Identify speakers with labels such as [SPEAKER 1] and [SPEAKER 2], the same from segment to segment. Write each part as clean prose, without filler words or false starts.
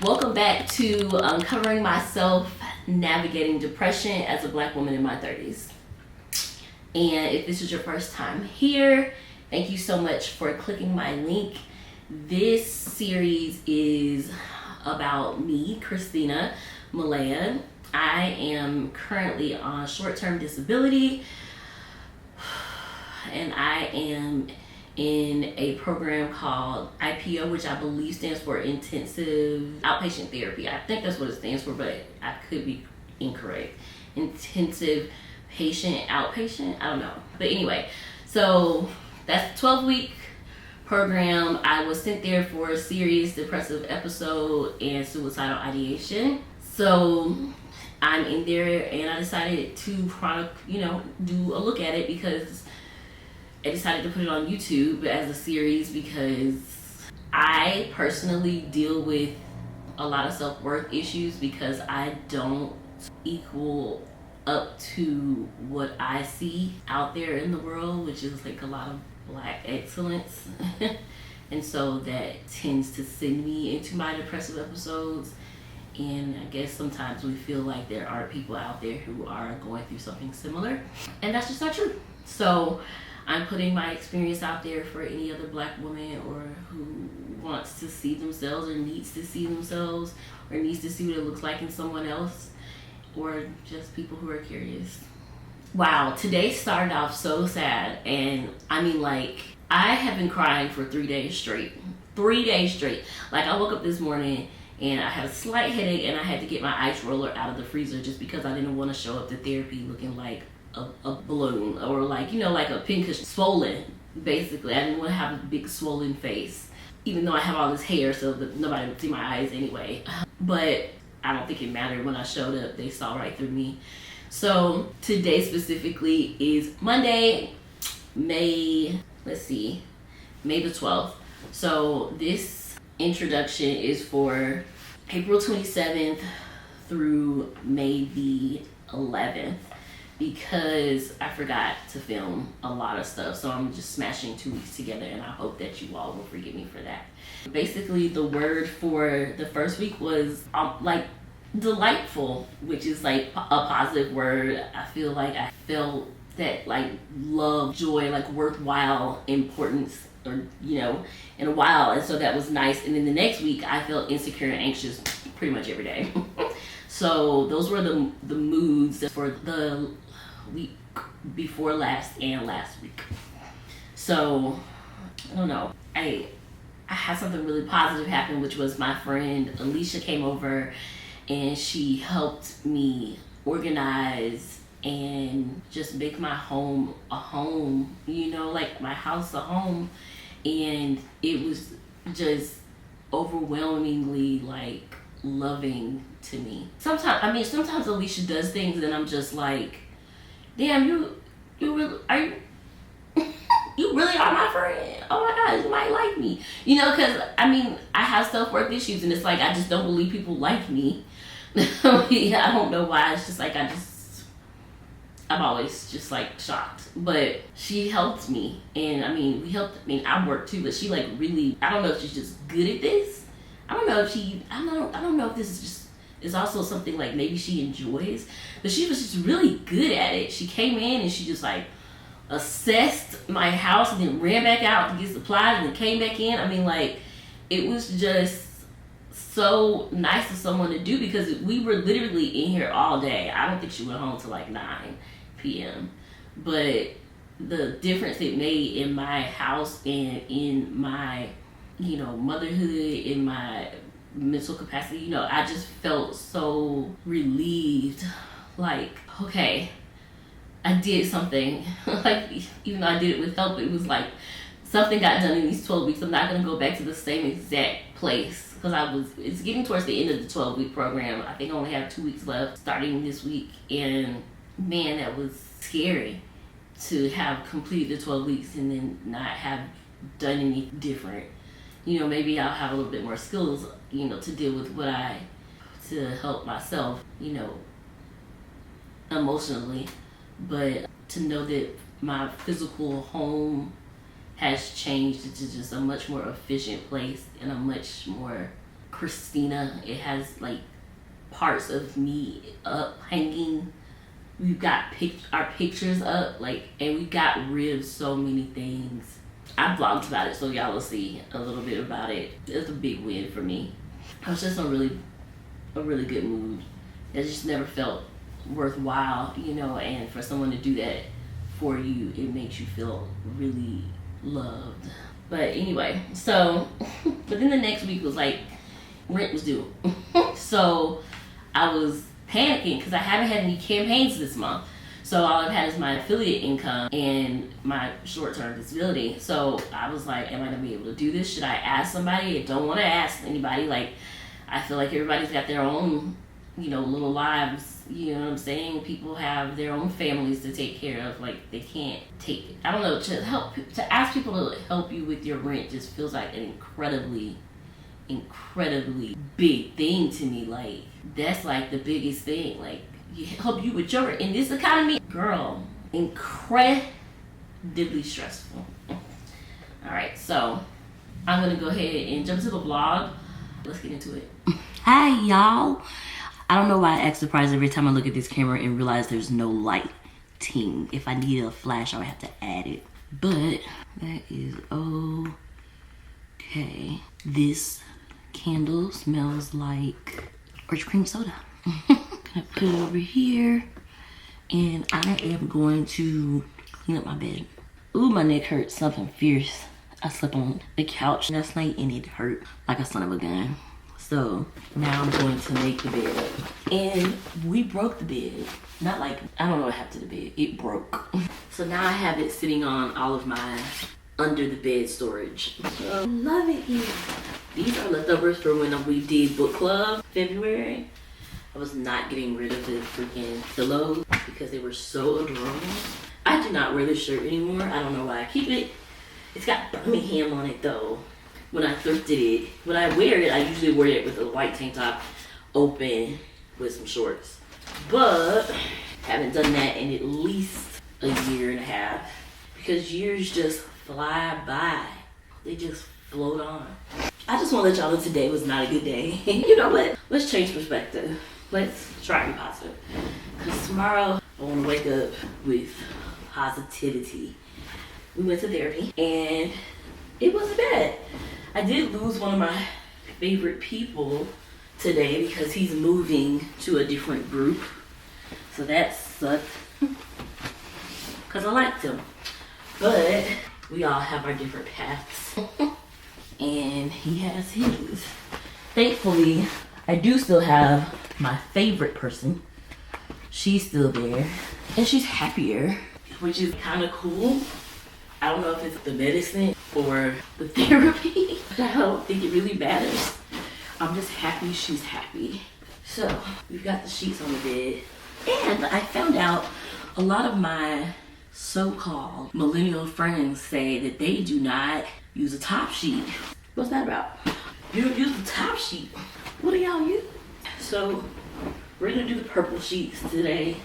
[SPEAKER 1] Welcome back to Uncovering Myself, Navigating Depression as a Black woman in my 30s. And if this is your first time here, thank you so much for clicking my link. This series is about me, Christina Malaya. I am currently on short-term disability, and I am in a program called IPO, which I believe stands for Intensive Outpatient Therapy. I think that's what it stands for, but I could be incorrect. Intensive Patient Outpatient, I don't know. But anyway, so that's a 12-week program. I was sent there for a serious depressive episode and suicidal ideation. So I'm in there and I decided to do a look at it because I decided to put it on YouTube as a series because I personally deal with a lot of self-worth issues because I don't equal up to what I see out there in the world, which is like a lot of Black excellence. And so that tends to send me into my depressive episodes. And I guess sometimes we feel like there are people out there who are going through something similar, and that's just not true. So I'm putting my experience out there for any other Black woman or who wants to see themselves or needs to see themselves or needs to see what it looks like in someone else, or just people who are curious. Wow, today started off so sad, and I mean, like, I have been crying for 3 days straight. 3 days straight. Like, I woke up this morning and I had a slight headache and I had to get my ice roller out of the freezer just because I didn't want to show up to therapy looking like a balloon or like a pinkish swollen. Basically, I didn't want to have a big swollen face, even though I have all this hair so that nobody would see my eyes anyway. But I don't think it mattered. When I showed up, they saw right through me. So today specifically is Monday, May the 12th. So this introduction is for April 27th through May the 11th because I forgot to film a lot of stuff. So I'm just smashing 2 weeks together, and I hope that you all will forgive me for that. Basically, the word for the first week was like delightful, which is like a positive word. I feel like I felt that like love, joy, like worthwhile importance, or in a while, and so that was nice. And then the next week I felt insecure and anxious pretty much every day. So those were the moods for the week before last and last week. So I don't know, I had something really positive happen, which was my friend Alicia came over and she helped me organize and just make my home a home, like my house a home. And it was just overwhelmingly like loving to me. Sometimes Alicia does things and I'm just like, damn, you really are you really are my friend. Oh my God, you might like me. Because I have self-worth issues and it's like I just don't believe people like me. I don't know why. It's just like I'm always just like shocked. But she helped me, and I work too, but she like really, I don't know if she's just good at this. I don't know if this is also something like maybe she enjoys, but she was just really good at it. She came in and she just like assessed my house and then ran back out to get supplies and then came back in. It was just so nice of someone to do because we were literally in here all day. I don't think she went home till like 9 p.m. But the difference it made in my house and in my, motherhood, in my mental capacity, I just felt so relieved. Like, okay, I did something. Like, even though I did it with help, it was like something got done in these 12 weeks. I'm not going to go back to the same exact place because it's getting towards the end of the 12-week program. I think I only have 2 weeks left starting this week. And man, that was scary to have completed the 12 weeks and then not have done any different. Maybe I'll have a little bit more skills, to deal with to help myself, emotionally. But to know that my physical home has changed into just a much more efficient place and a much more Christina. It has like parts of me up hanging. We've got our pictures up, like, and we got rid of so many things. I vlogged about it, so y'all will see a little bit about it. It's a big win for me. I was just in a really good mood. It just never felt worthwhile, you know, and for someone to do that for you, it makes you feel really loved. But anyway, so, but then the next week was like, rent was due. So I was panicking because I haven't had any campaigns this month. So all I've had is my affiliate income and my short-term disability. So I was like, am I gonna be able to do this? Should I ask somebody? I don't want to ask anybody. Like, I feel like everybody's got their own, you know, little lives. You know what I'm saying? People have their own families to take care of. Like, they can't take, I don't know, to ask people to help you with your rent just feels like an incredibly big thing to me. Like, that's like the biggest thing. Like, help you with your, in this economy, girl, incredibly stressful. All right, so I'm gonna go ahead and jump to the vlog. Let's get into it. Hi, y'all. I don't know why I act surprised every time I look at this camera and realize there's no lighting. If I need a flash, I would have to add it. But that is okay. This candle smells like orange cream soda. Gonna put it over here, and I am going to clean up my bed. Ooh, my neck hurts something fierce. I slept on the couch last night and it hurt like a son of a gun. So now I'm going to make the bed up. And we broke the bed. Not like, I don't know what happened to the bed. It broke. So now I have it sitting on all of my under the bed storage. So, love it here. These are leftovers for when we did book club February. I was not getting rid of the freaking pillows because they were so adorable. I do not wear this shirt anymore. I don't know why I keep it. It's got Birmingham on it though. When I thrifted it, when I wear it, I usually wear it with a white tank top open with some shorts. But haven't done that in at least a year and a half because years just fly by. They just float on. I just want to let y'all know today was not a good day. You know what? Let's change perspective. Let's try to be positive. Because tomorrow I want to wake up with positivity. We went to therapy and it wasn't bad. I did lose one of my favorite people today because he's moving to a different group. So that sucked. Because I liked him. But we all have our different paths. And he has his. Thankfully, I do still have my favorite person. She's still there. And she's happier, which is kind of cool. I don't know if it's the medicine or the therapy. I don't think it really matters. I'm just happy she's happy. So, we've got the sheets on the bed. And I found out a lot of my so-called millennial friends say that they do not use a top sheet. What's that about? You don't use the top sheet. What do y'all use? So, we're gonna do the purple sheets today.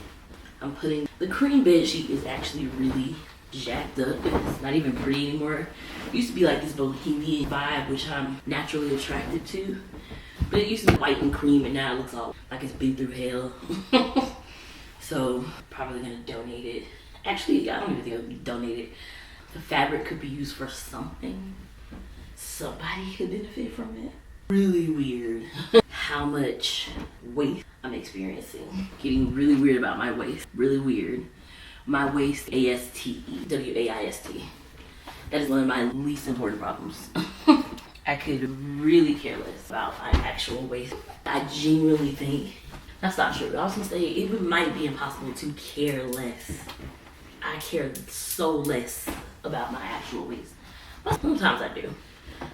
[SPEAKER 1] I'm putting, the cream bed sheet is actually really jacked up. It's not even pretty anymore. It used to be like this bohemian vibe, which I'm naturally attracted to. But it used to be white and cream, and now it looks all like it's been through hell. So, probably gonna donate it. Actually, I don't even think I'll donate it. The fabric could be used for something. Somebody could benefit from it. Really weird how much waste I'm experiencing. Getting really weird about my waist. Really weird. My waist, A-S-T-E, W-A-I-S-T. That is one of my least important problems. I could really care less about my actual waist. I genuinely think, that's not true. I was gonna say, it might be impossible to care less. I care so less about my actual waist. But sometimes I do.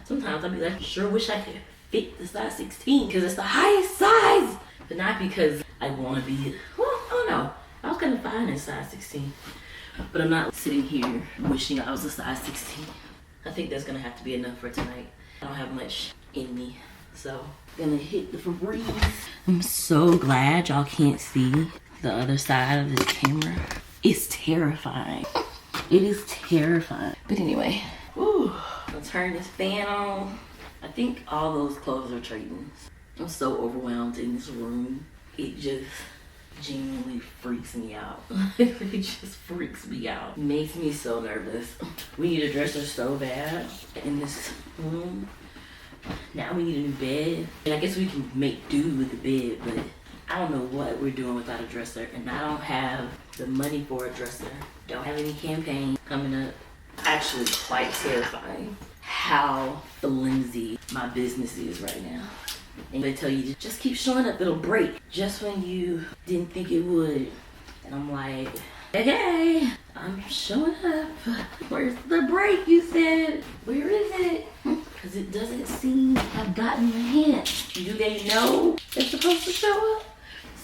[SPEAKER 1] Sometimes I'll be like, sure wish I could fit the size 16 because it's the highest size. But not because I want to be, well, I don't know. I was kind of fine in size 16. But I'm not sitting here wishing I was a size 16. I think that's going to have to be enough for tonight. I don't have much in me. So, I'm going to hit the Febreze. I'm so glad y'all can't see the other side of this camera. It's terrifying. It is terrifying. But anyway, I'm gonna turn this fan on. I think all those clothes are Treyton's. I'm so overwhelmed in this room. It just genuinely freaks me out. It just freaks me out. Makes me so nervous. We need a dresser so bad in this room. Now we need a new bed. And I guess we can make do with the bed, but I don't know what we're doing without a dresser. And I don't have the money for a dresser. Don't have any campaign coming up. Actually quite terrifying how flimsy my business is right now. And they tell you, just keep showing up, it'll break. Just when you didn't think it would. And I'm like, okay, I'm showing up. Where's the break you said? Where is it? Because it doesn't seem to have gotten the hint. Do they know they're supposed to show up?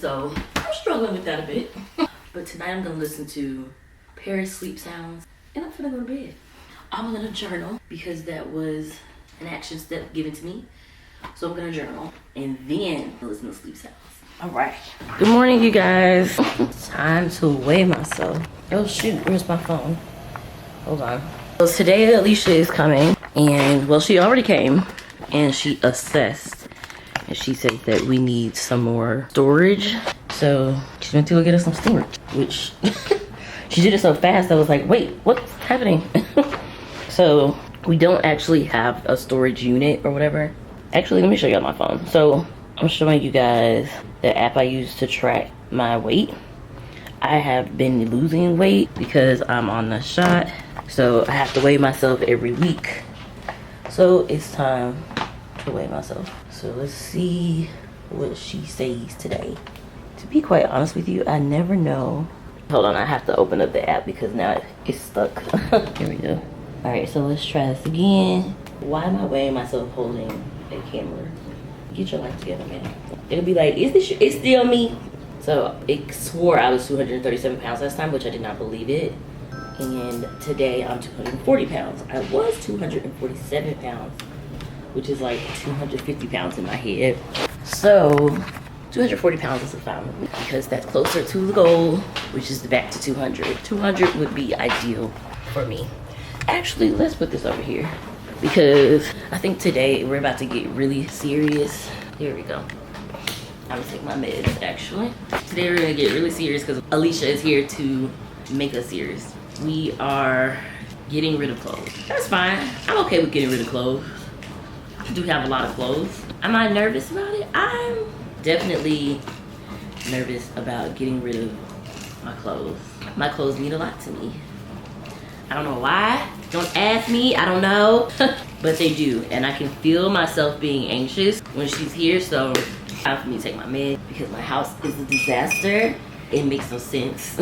[SPEAKER 1] So I'm struggling with that a bit. But tonight I'm gonna listen to Paris sleep sounds and I'm gonna go to bed. I'm gonna journal because that was an action step given to me. So I'm gonna journal and then listen to sleep sounds. All right. Good morning, you guys. Time to weigh myself. Oh shoot, where's my phone? Hold on. So today Alicia is coming and well, she already came and she assessed and she said that we need some more storage. So she went to go get us some storage, which she did it so fast I was like, wait, what's happening? So we don't actually have a storage unit or whatever. Actually, let me show you on my phone. So I'm showing you guys the app I use to track my weight. I have been losing weight because I'm on the shot. So I have to weigh myself every week. So it's time to weigh myself. So let's see what she says today. To be quite honest with you, I never know. Hold on, I have to open up the app because now it's stuck. Here we go. All right, so let's try this again. Why am I weighing myself holding a camera? Get your life together, man. It'll be like, is this, it's still me? So it swore I was 237 pounds last time, which I did not believe it. And today I'm 240 pounds. I was 247 pounds, which is like 250 pounds in my head. So 240 pounds is fine with me because that's closer to the goal, which is back to 200. 200 would be ideal for me. Actually, let's put this over here because I think today we're about to get really serious. Here we go. I'm gonna take my meds actually. Today we're gonna get really serious because Alicia is here to make us serious. We are getting rid of clothes. That's fine. I'm okay with getting rid of clothes. I do have a lot of clothes. Am I nervous about it? I'm definitely nervous about getting rid of my clothes. My clothes mean a lot to me. I don't know why. Don't ask me, I don't know. But they do, and I can feel myself being anxious when she's here, so it's time for me to take my med because my house is a disaster. It makes no sense.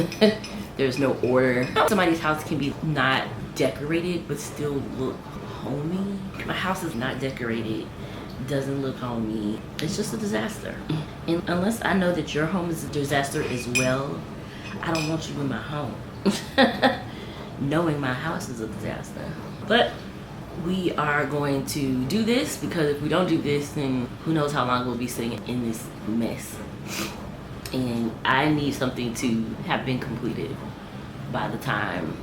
[SPEAKER 1] There's no order. Somebody's house can be not decorated, but still look homey. My house is not decorated, doesn't look homey. It's just a disaster. And unless I know that your home is a disaster as well, I don't want you in my home. Knowing my house is a disaster. But we are going to do this because if we don't do this, then who knows how long we'll be sitting in this mess. And I need something to have been completed by the time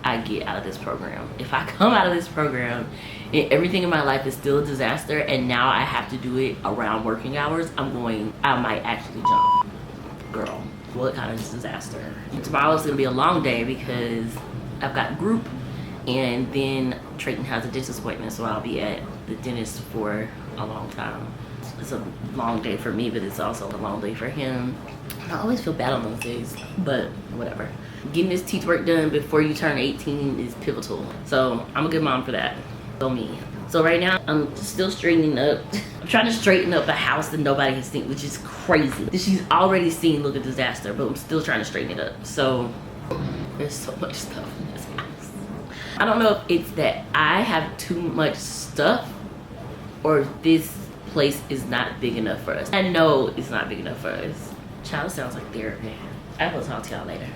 [SPEAKER 1] I get out of this program. If I come out of this program and everything in my life is still a disaster and now I have to do it around working hours, I might actually jump. Girl, what kind of disaster? Tomorrow's gonna be a long day because I've got group and then Treyton has a dentist appointment, so I'll be at the dentist for a long time. It's a long day for me, but it's also a long day for him. I always feel bad on those days, but whatever. Getting this teeth work done before you turn 18 is pivotal. So I'm a good mom for that. So me. So right now I'm still straightening up. I'm trying to straighten up a house that nobody has seen, which is crazy. That she's already seen look a disaster, but I'm still trying to straighten it up. So there's so much stuff in this house. I don't know if it's that I have too much stuff or this place is not big enough for us. I know it's not big enough for us. Child, sounds like therapy. I will talk to y'all later.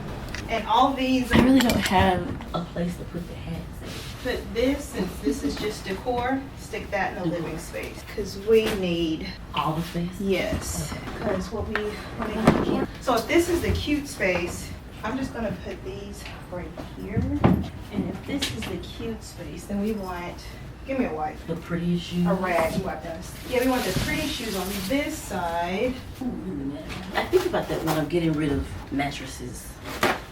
[SPEAKER 2] And all these,
[SPEAKER 1] I really don't have a place to put the hats in.
[SPEAKER 2] put this, since this is just decor, stick that in the living space. Because we need
[SPEAKER 1] all the space?
[SPEAKER 2] Yes. Because what we want to. So if this is the cute space, I'm just going to put these right here. And if this is the cute space, then we want Give me a wipe.
[SPEAKER 1] The prettiest shoes.
[SPEAKER 2] A rag. You wipe those. Yeah, we want the pretty shoes on this side.
[SPEAKER 1] Ooh, I think about that when I'm getting rid of mattresses.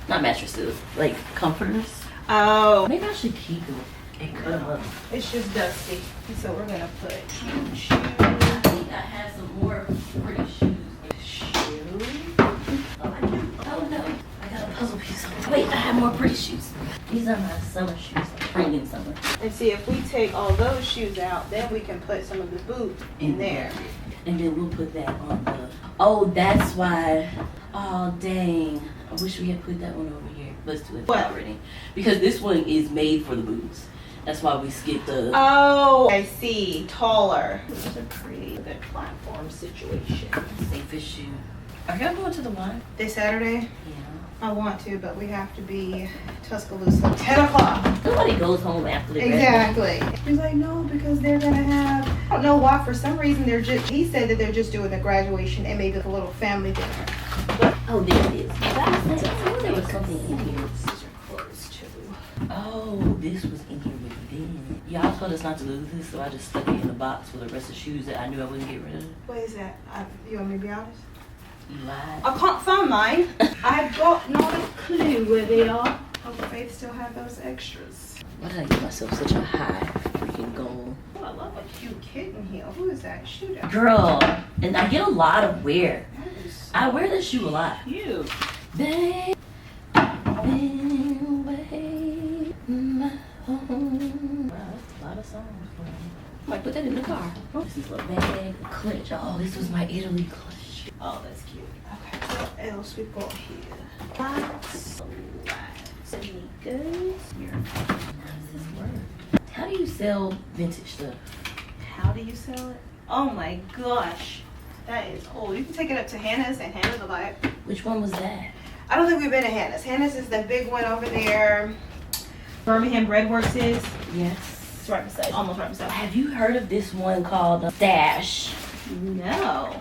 [SPEAKER 1] Not mattresses, like comforters.
[SPEAKER 2] Oh.
[SPEAKER 1] Maybe I should keep them and cut them up.
[SPEAKER 2] It's just dusty. So we're gonna put cute shoes.
[SPEAKER 1] I think I have some more pretty shoes. Oh no, I got a puzzle piece. Wait, I have more pretty shoes. These are my summer shoes. Spring and summer.
[SPEAKER 2] And see, if we take all those shoes out, then we can put some of the boot in there.
[SPEAKER 1] And then we'll put that on the... Oh, that's why. Oh, dang. I wish we had put that one over here. Let's do it already. Because this one is made for the boots. That's why we skipped the...
[SPEAKER 2] Oh, I see. Taller. This is a pretty good platform situation.
[SPEAKER 1] Safest shoe. Are y'all going to the wine?
[SPEAKER 2] This Saturday?
[SPEAKER 1] Yeah.
[SPEAKER 2] I want to, but we have to be Tuscaloosa at 10 o'clock.
[SPEAKER 1] Nobody goes home after the
[SPEAKER 2] Exactly. He's like, no, because they're going to have, I don't know why, for some reason he said that they're just doing the graduation and maybe a little family dinner.
[SPEAKER 1] But, oh, there it is. I knew there was something in here.
[SPEAKER 2] These are closed too.
[SPEAKER 1] Oh, this was in here with Ben. Y'all told us not to lose this, so I just stuck it in a box with the rest of the shoes that I knew I wouldn't get rid of.
[SPEAKER 2] What is that? You want me to be honest?
[SPEAKER 1] You lied.
[SPEAKER 2] I can't find mine. I've got not a clue where they are. Oh, Faith still have those extras.
[SPEAKER 1] Why did I give myself such a high freaking goal?
[SPEAKER 2] Oh, I love a cute kitten heel. Who is that? Shoot out.
[SPEAKER 1] Girl, and I get a lot of wear.
[SPEAKER 2] That is
[SPEAKER 1] I wear this shoe a lot.
[SPEAKER 2] cute.
[SPEAKER 1] Babe, my home. Wow, that's a lot of songs. I might put that in the car. This is a little bag, clutch. Oh, this was my Italy clutch.
[SPEAKER 2] Oh, that's cute. Okay, what else we got here? Flats. Sneakers.
[SPEAKER 1] How does this work? How do you sell vintage stuff?
[SPEAKER 2] How do you sell it? Oh my gosh. That is old. You can take it up to Hannah's and Hannah's will buy it.
[SPEAKER 1] Which one was that?
[SPEAKER 2] I don't think we've been to Hannah's. Hannah's is the big one over there. Birmingham Breadworks is.
[SPEAKER 1] Yes.
[SPEAKER 2] It's right beside, almost right beside.
[SPEAKER 1] Have you heard of this one called Stash?
[SPEAKER 2] No.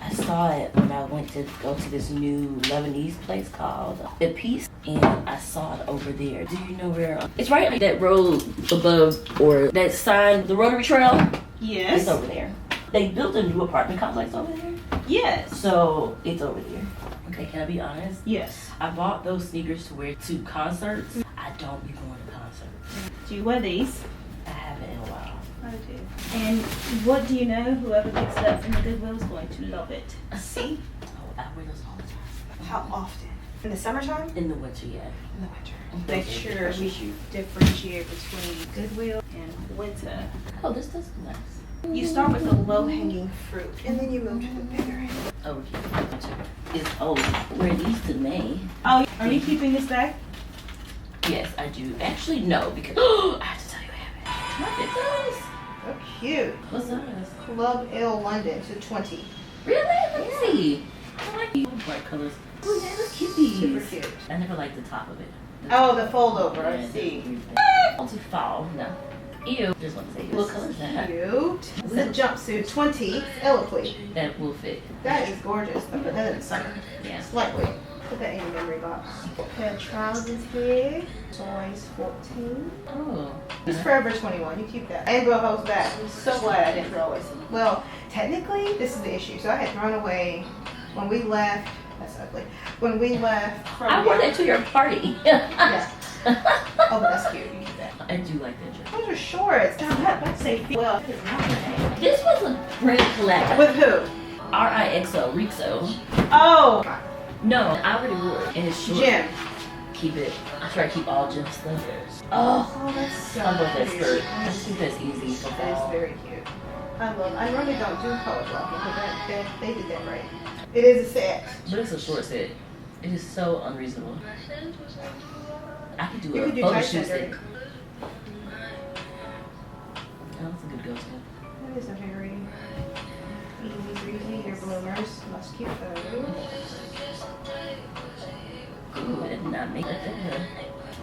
[SPEAKER 1] I saw it when I went to go to this new Lebanese place called The Peace, and I saw it over there. Do you know where? It's right on that road above, or that sign, the Rotary Trail.
[SPEAKER 2] Yes.
[SPEAKER 1] It's over there. They built a new apartment complex over there,
[SPEAKER 2] Yes.
[SPEAKER 1] so it's over there. Okay, can I be honest?
[SPEAKER 2] Yes.
[SPEAKER 1] I bought those sneakers to wear to concerts. I don't be going to concerts.
[SPEAKER 2] Do you wear these?
[SPEAKER 1] I haven't in a while.
[SPEAKER 2] I do. And what do you know? Whoever picks it up from the Goodwill is going to love it. See?
[SPEAKER 1] Oh, I wear those all the time.
[SPEAKER 2] How often? In the summertime?
[SPEAKER 1] In the winter, yeah.
[SPEAKER 2] In the winter.
[SPEAKER 1] Okay,
[SPEAKER 2] Make sure we
[SPEAKER 1] shoot.
[SPEAKER 2] differentiate between Goodwill and winter.
[SPEAKER 1] Oh, this does look nice.
[SPEAKER 2] You start with the low-hanging fruit, and then you move to the bigger end.
[SPEAKER 1] Oh, yeah, winter. It's old. Wear these to May.
[SPEAKER 2] Oh, are you keeping this bag?
[SPEAKER 1] Yes, I do. Actually, no, because I have to tell you what happened. Look at this.
[SPEAKER 2] So cute.
[SPEAKER 1] What's size?
[SPEAKER 2] Club L London to 20.
[SPEAKER 1] Really? Let me see. I like these bright colors. Oh, yeah, that's cute.
[SPEAKER 2] Super cute.
[SPEAKER 1] I never liked the top of it.
[SPEAKER 2] Oh, the fold over, I see.
[SPEAKER 1] Oh, to fall. No. Ew. Just want to say, what color is that?
[SPEAKER 2] Cute. This is a jumpsuit, 20, eloquy.
[SPEAKER 1] That will fit.
[SPEAKER 2] That is gorgeous. I put that in the summer.
[SPEAKER 1] Yeah.
[SPEAKER 2] It's lightweight. Put that in your memory box. Pair of trousers here. Size 14.
[SPEAKER 1] Oh.
[SPEAKER 2] It's Forever 21. You keep that. And Bobo's back. I'm so glad I didn't throw it. Well, technically, this is the issue. So I had thrown away when we left. That's ugly. When we left from
[SPEAKER 1] I wore that to your party.
[SPEAKER 2] Yeah. Oh, but that's cute. You keep that.
[SPEAKER 1] I do like that dress.
[SPEAKER 2] Those are shorts. That's safe. Well, it is not bad.
[SPEAKER 1] This was a great collab.
[SPEAKER 2] With who?
[SPEAKER 1] RIXO, Rixo.
[SPEAKER 2] Oh.
[SPEAKER 1] No, I already wore it. And it's short.
[SPEAKER 2] Jim.
[SPEAKER 1] Keep it. I try to keep all Jim stuff. Oh,
[SPEAKER 2] Oh, that's so
[SPEAKER 1] I love that
[SPEAKER 2] cute.
[SPEAKER 1] skirt. I just think that's easy for
[SPEAKER 2] That is
[SPEAKER 1] fall.
[SPEAKER 2] very cute. I really don't do color blocking, but they did that right. It is a set.
[SPEAKER 1] But it's a short set. It is so unreasonable. I could do
[SPEAKER 2] You
[SPEAKER 1] a
[SPEAKER 2] could do
[SPEAKER 1] photo
[SPEAKER 2] tight
[SPEAKER 1] shoot
[SPEAKER 2] center.
[SPEAKER 1] set. Oh, that's a good go-to.
[SPEAKER 2] That is a very easy breezy. Your bloomers. Must keep those.
[SPEAKER 1] Ooh, I did not make that there.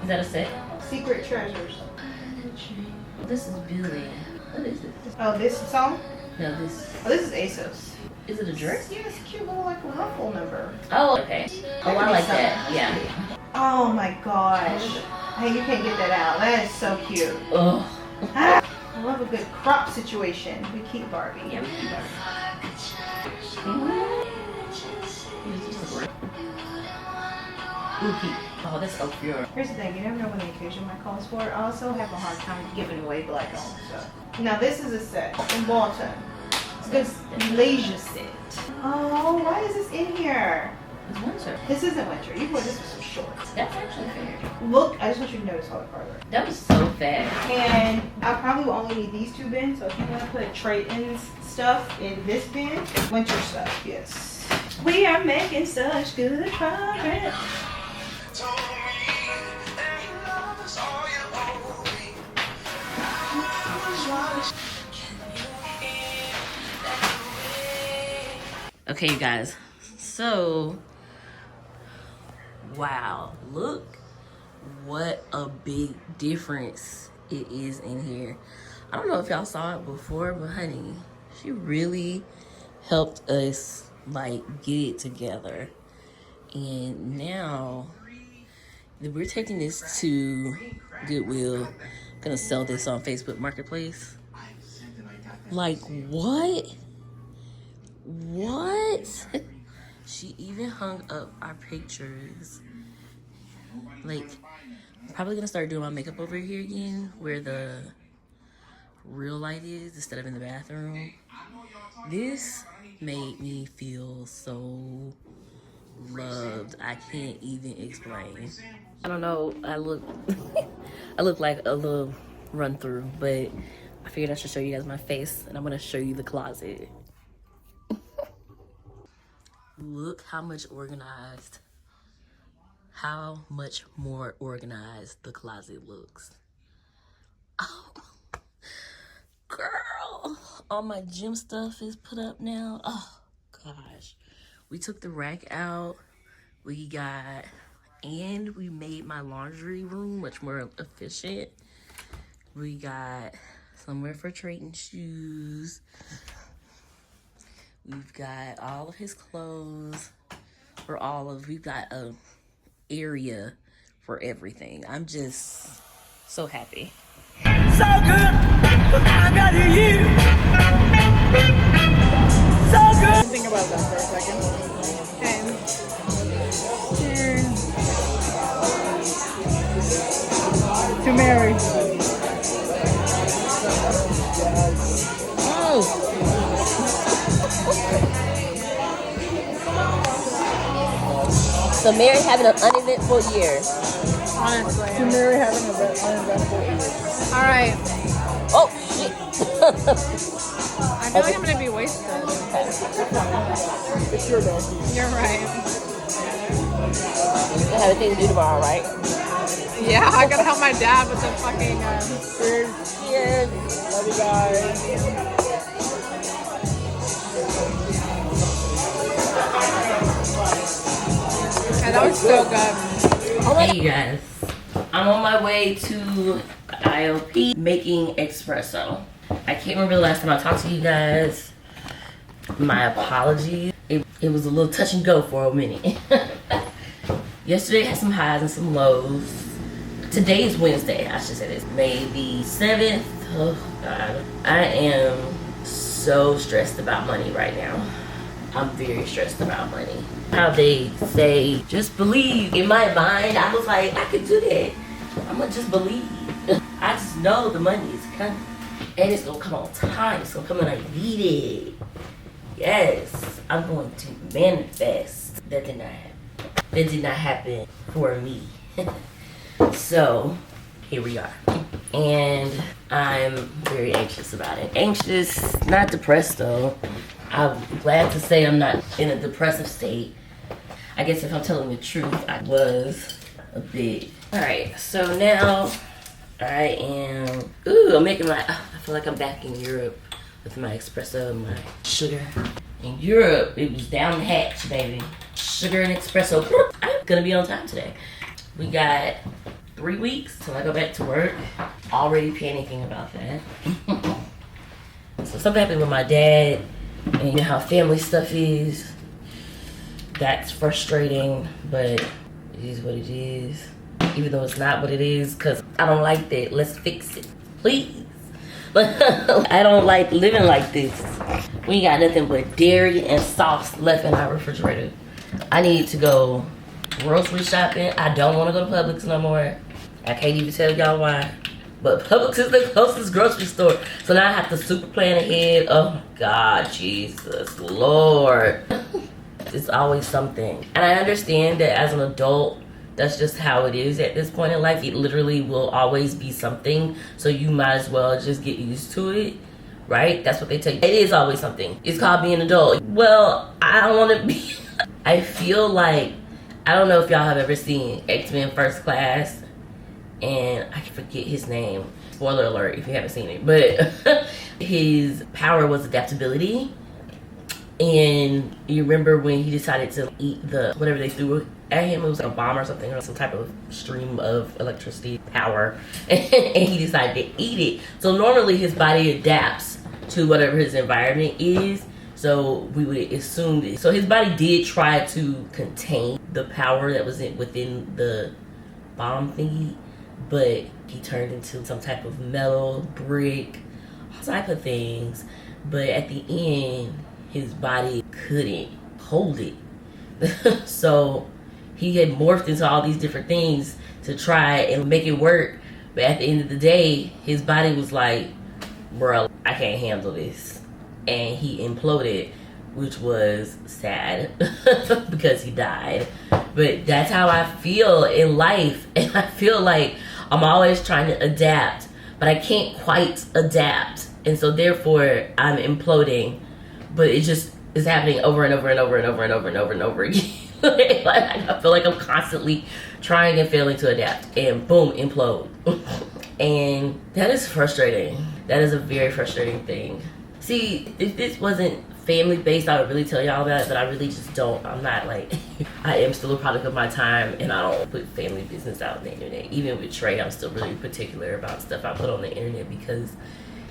[SPEAKER 1] Is that a set?
[SPEAKER 2] Secret treasures.
[SPEAKER 1] This is Billy. What is this?
[SPEAKER 2] Oh, this song?
[SPEAKER 1] No, this.
[SPEAKER 2] Oh, this is ASOS.
[SPEAKER 1] Is it a dress?
[SPEAKER 2] Yeah, it's a cute little like ruffle number.
[SPEAKER 1] Oh, okay. Oh, I like that. Yeah.
[SPEAKER 2] Oh my gosh. Hey, you can't get that out. That is so cute.
[SPEAKER 1] Oh.
[SPEAKER 2] I love a good crop situation. We keep Barbie.
[SPEAKER 1] Yeah, we keep Barbie. Oh, that's so pure.
[SPEAKER 2] Here's the thing, you never know when the occasion might call for it. I also have a hard time giving away black owned stuff. Now this is a set in Bolton. It's a good leisure set. Oh, why is this in here?
[SPEAKER 1] It's winter.
[SPEAKER 2] This isn't winter. You wore this with some shorts.
[SPEAKER 1] That's actually fair.
[SPEAKER 2] Look, I just want you to notice all the color.
[SPEAKER 1] That was so fast.
[SPEAKER 2] And I probably will only need these 2 bins. So if you want to put Treyton's stuff in this bin, winter stuff, yes. We are making such good progress.
[SPEAKER 1] Okay, you guys. So, wow, look what a big difference it is in here. I don't know if y'all saw it before, but honey, she really helped us like get it together. And now we're taking this to Goodwill. Gonna sell this on Facebook Marketplace. Like, what? What? She even hung up our pictures. Like, I'm probably gonna start doing my makeup over here again, where the real light is instead of in the bathroom. This made me feel so loved. I can't even explain. I don't know, I look I look like a little run through, but I figured I should show you guys my face, and I'm gonna show you the closet. Look how much more organized the closet looks. Oh, girl, all my gym stuff is put up now. Oh gosh, we took the rack out. We made my laundry room much more efficient. We got somewhere for Treyton shoes. We've got all of his clothes we've got a area for everything. I'm just so happy.
[SPEAKER 3] So good, I got you. So good. Think about that for a second. Okay. To Mary.
[SPEAKER 1] Oh. So Mary having an uneventful year.
[SPEAKER 3] Honestly. To Mary having an uneventful year. All right.
[SPEAKER 1] Oh, shit.
[SPEAKER 3] I feel like I'm going to be wasted. It's your day. You're right.
[SPEAKER 1] I have a thing to do tomorrow, right?
[SPEAKER 3] Yeah, I got to help my dad with the fucking...
[SPEAKER 1] Cheers.
[SPEAKER 3] Love you guys. Yeah, that was so good.
[SPEAKER 1] Hey you guys, I'm on my way to IOP making espresso. I can't remember the last time I talked to you guys. My apologies. It was a little touch and go for a minute. Yesterday had some highs and some lows. Today is Wednesday, I should say this. May the 7th. Oh God. I am so stressed about money right now. I'm very stressed about money. How they say, just believe. In my mind, I was like, I could do that. I'm gonna just believe. I just know the money is coming. And it's gonna come on time. It's gonna come when I need it. Yes, I'm going to manifest. That did not happen. That did not happen for me. So, here we are. And I'm very anxious about it. Anxious, not depressed though. I'm glad to say I'm not in a depressive state. I guess if I'm telling the truth, I was a bit. Alright, so now I am, I'm making my, I feel like I'm back in Europe with my espresso and my sugar. In Europe, it was down the hatch, baby. Sugar and espresso. I'm gonna be on time today. We got 3 weeks till I go back to work. Already panicking about that. So something happened with my dad. And you know how family stuff is. That's frustrating, but it is what it is. Even though it's not what it is, because I don't like that. Let's fix it, please. I don't like living like this. We ain't got nothing but dairy and sauce left in our refrigerator. I need to go grocery shopping. I don't want to go to Publix no more. I can't even tell y'all why. But Publix is the closest grocery store. So now I have to super plan ahead. Oh God, Jesus, Lord. It's always something. And I understand that as an adult, that's just how it is at this point in life. It literally will always be something. So you might as well just get used to it. Right? That's what they tell you. It is always something. It's called being an adult. Well, I don't want to be. I feel like, I don't know if y'all have ever seen X-Men First Class. And I can forget his name. Spoiler alert if you haven't seen it. But his power was adaptability. And you remember when he decided to eat the, whatever they threw at him, it was like a bomb or something, or some type of stream of electricity power. And he decided to eat it. So normally his body adapts to whatever his environment is. So we would assume this. So his body did try to contain the power that was within the bomb thingy. But he turned into some type of metal, brick, all type of things. But at the end, his body couldn't hold it. So he had morphed into all these different things to try and make it work. But at the end of the day, his body was like, bro, I can't handle this. And he imploded, which was sad because he died. But that's how I feel in life. And I feel like I'm always trying to adapt, but I can't quite adapt. And so therefore I'm imploding, but it just is happening over and over and over and over and over and over and over again. Like, I feel like I'm constantly trying and failing to adapt, and boom, implode. And that is frustrating. That is a very frustrating thing. See, if this wasn't family based, I would really tell y'all about it, but I really just don't. I'm not like, I am still a product of my time, and I don't put family business out on the internet. Even with Trey, I'm still really particular about stuff I put on the internet because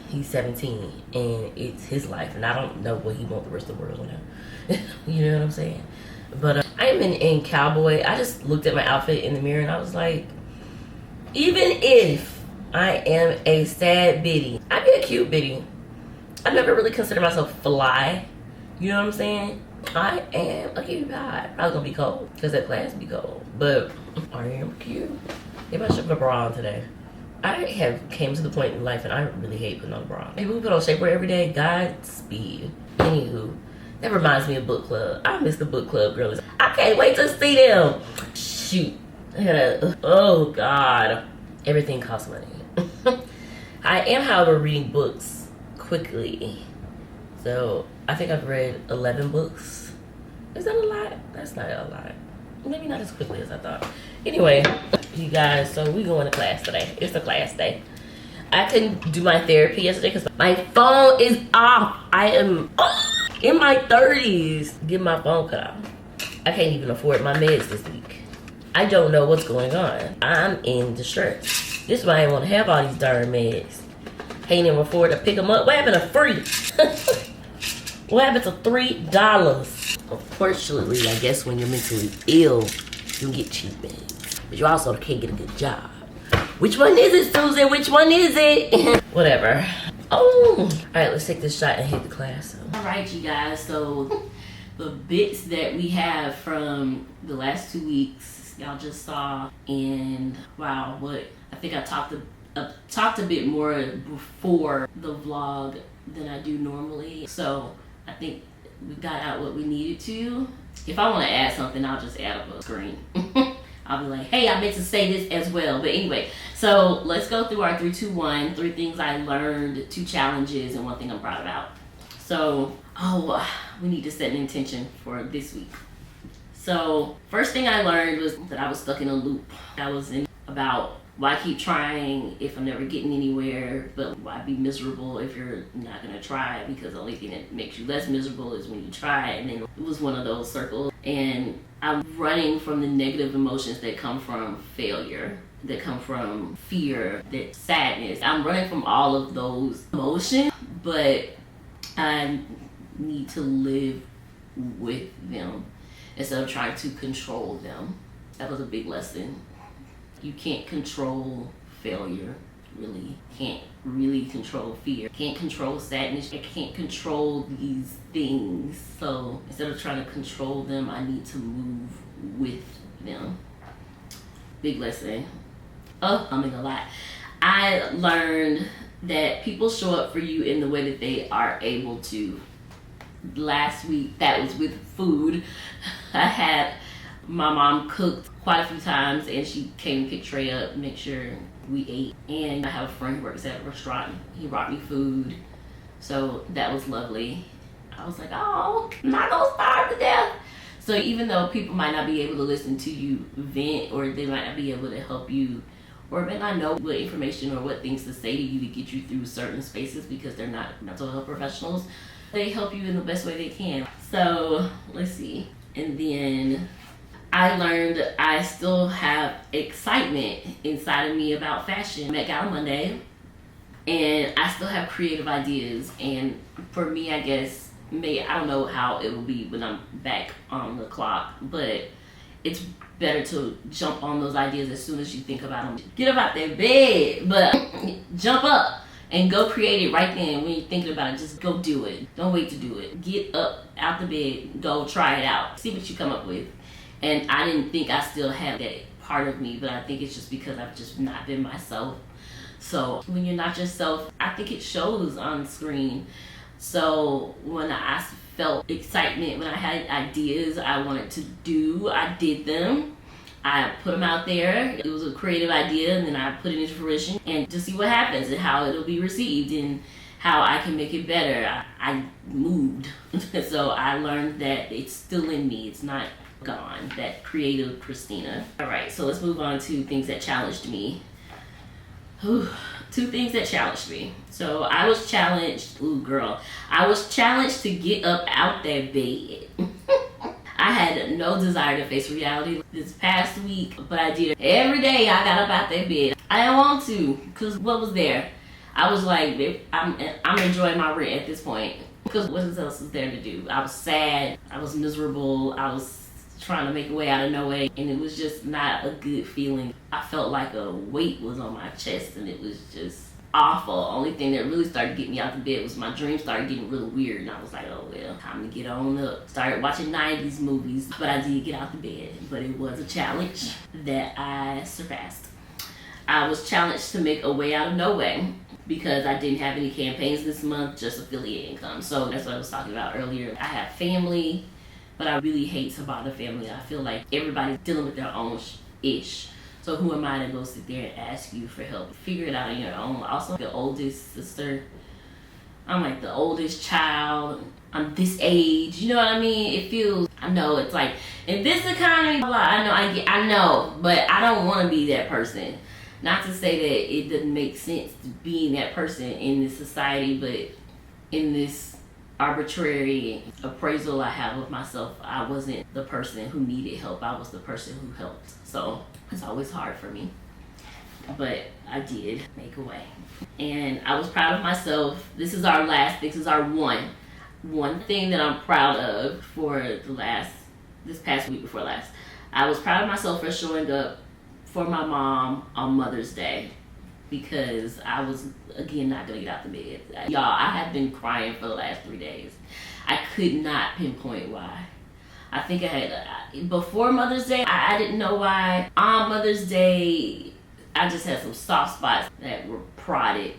[SPEAKER 1] he's 17 and it's his life, and I don't know what he wants the rest of the world to know. You know what I'm saying? But I'm in cowboy. I just looked at my outfit in the mirror and I was like, even if I am a sad biddy, I'd be a cute biddy. I never really consider myself fly. You know what I'm saying? I am a cute guy. Probably gonna be cold because that class be cold, but I am cute. Maybe I should put a bra on today. I have came to the point in life and I really hate putting on a bra. People who put on shapewear every day, Godspeed. Anywho, that reminds me of book club. I miss the book club girls. I can't wait to see them. Shoot. I gotta, oh God. Everything costs money. I am, however, reading books quickly. So I think I've read 11 books. Is that a lot? That's not a lot. Maybe not as quickly as I thought. Anyway, you guys, so we going to class today. It's a class day. I couldn't do my therapy yesterday because my phone is off. I am in my 30s getting my phone cut off. I can't even afford my meds this week. I don't know what's going on. I'm in distress. This is why I didn't want to have all these darn meds. Can't even afford to pick them up. What happened to free? What happened to $3? Unfortunately, I guess when you're mentally ill, you get cheap meds. But you also can't get a good job. Which one is it, Susan? Which one is it? Whatever. Oh, all right, let's take this shot and hit the class. All right, you guys, so the bits that we have from the last 2 weeks, y'all just saw, and wow, what I think I talked a bit more before the vlog than I do normally. So I think we got out what we needed to. If I want to add something, I'll just add up a screen. I'll be like, hey, I meant to say this as well. But anyway, so let's go through our 3, 2, 1. 3 things I learned, 2 challenges, and 1 thing I'm proud about. So, we need to set an intention for this week. So, first thing I learned was that I was stuck in a loop. I was in about why keep trying if I'm never getting anywhere, but why be miserable if you're not gonna try, because the only thing that makes you less miserable is when you try. And then it was one of those circles, and I'm running from the negative emotions that come from failure, that come from fear, that sadness. I'm running from all of those emotions, but I need to live with them instead of trying to control them. That was a big lesson. You can't control failure. really can't really control fear, can't control sadness, I can't control these things. So instead of trying to control them, I need to move with them. Big lesson. Oh, I'm in a lot. I learned that people show up for you in the way that they are able to. Last week, that was with food. I had my mom cooked quite a few times, and she came and picked Trey up, make sure we ate. And I have a friend who works at a restaurant. He brought me food, so that was lovely. I was like, oh, I'm not gonna starve to death. So even though people might not be able to listen to you vent, or they might not be able to help you, or may not know what information or what things to say to you to get you through certain spaces because they're not mental health professionals, they help you in the best way they can. So let's see. And then I learned I still have excitement inside of me about fashion. Met Gala Monday, and I still have creative ideas. And for me, I guess, I don't know how it will be when I'm back on the clock, but it's better to jump on those ideas as soon as you think about them. Get up out that bed, but jump up and go create it right then. When you're thinking about it, just go do it. Don't wait to do it. Get up out the bed, go try it out. See what you come up with. And I didn't think I still had that part of me, but I think it's just because I've just not been myself. So when you're not yourself, I think it shows on screen. So when I felt excitement, when I had ideas I wanted to do, I did them. I put them out there. It was a creative idea, and then I put it into fruition, and to see what happens and how it'll be received and how I can make it better. I moved. So I learned that it's still in me. It's not gone, that creative Christina. All right, so let's move on to things that challenged me. Whew. 2 things that challenged me. So I was challenged, I was challenged to get up out that bed. I had no desire to face reality this past week, but I did. Every day I got up out that bed. I didn't want to, because what was there? I was like, I'm enjoying my rent at this point, because what else is there to do? I was sad, I was miserable, I was trying to make a way out of no way, and it was just not a good feeling. I felt like a weight was on my chest, and it was just awful. Only thing that really started getting me out the bed was my dreams started getting really weird, and I was like, oh well, time to get on up. Started watching 90s movies, but I did get out the bed. But it was a challenge that I surpassed. I was challenged to make a way out of no way, because I didn't have any campaigns this month, just affiliate income. So that's what I was talking about earlier. I have family, but I really hate to bother family. I feel like everybody's dealing with their own ish. So who am I to go sit there and ask you for help? Figure it out on your own. Also, the oldest sister. I'm like the oldest child. I'm this age. You know what I mean? It feels, I know it's like, in this economy, I know, but I don't want to be that person. Not to say that it doesn't make sense to being that person in this society, but in this arbitrary appraisal I have of myself, I wasn't the person who needed help. I was the person who helped. So it's always hard for me, but I did make a way, and I was proud of myself. This is our one thing that I'm proud of for this past week before last. I was proud of myself for showing up for my mom on Mother's Day, because I was, again, not gonna get out the bed. Y'all, I have been crying for the last 3 days. I could not pinpoint why. I think I had, before Mother's Day, I didn't know why. On Mother's Day, I just had some soft spots that were prodded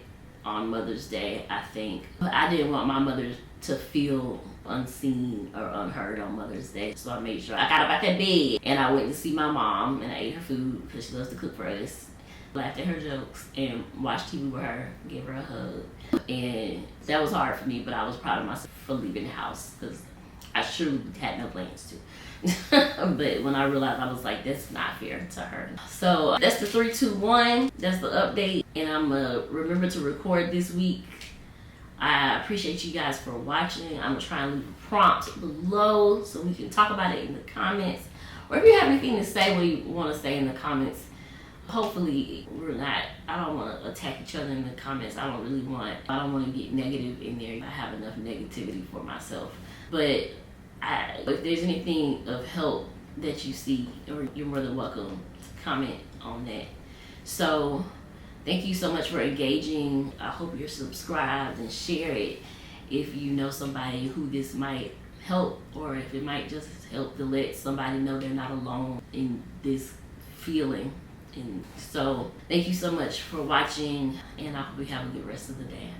[SPEAKER 1] on Mother's Day, I think. But I didn't want my mother to feel unseen or unheard on Mother's Day. So I made sure I got up out that bed, and I went to see my mom, and I ate her food because she loves to cook for us. Laughed at her jokes and watched TV with her, gave her a hug. And that was hard for me, but I was proud of myself for leaving the house, because I surely had no plans to. But when I realized, I was like, that's not fair to her. So that's the 3, 2, 1. That's the update. And I'm gonna remember to record this week. I appreciate you guys for watching. I'm gonna try and leave a prompt below so we can talk about it in the comments. Or if you have anything to say, what you want to say in the comments. Hopefully I don't want to attack each other in the comments. I don't want to get negative in there. I have enough negativity for myself. But if there's anything of help that you see, or you're more than welcome to comment on that. So Thank you so much for engaging. I hope you're subscribed and share it if you know somebody who this might help, or if it might just help to let somebody know they're not alone in this feeling. And so thank you so much for watching, and I hope you have a good rest of the day.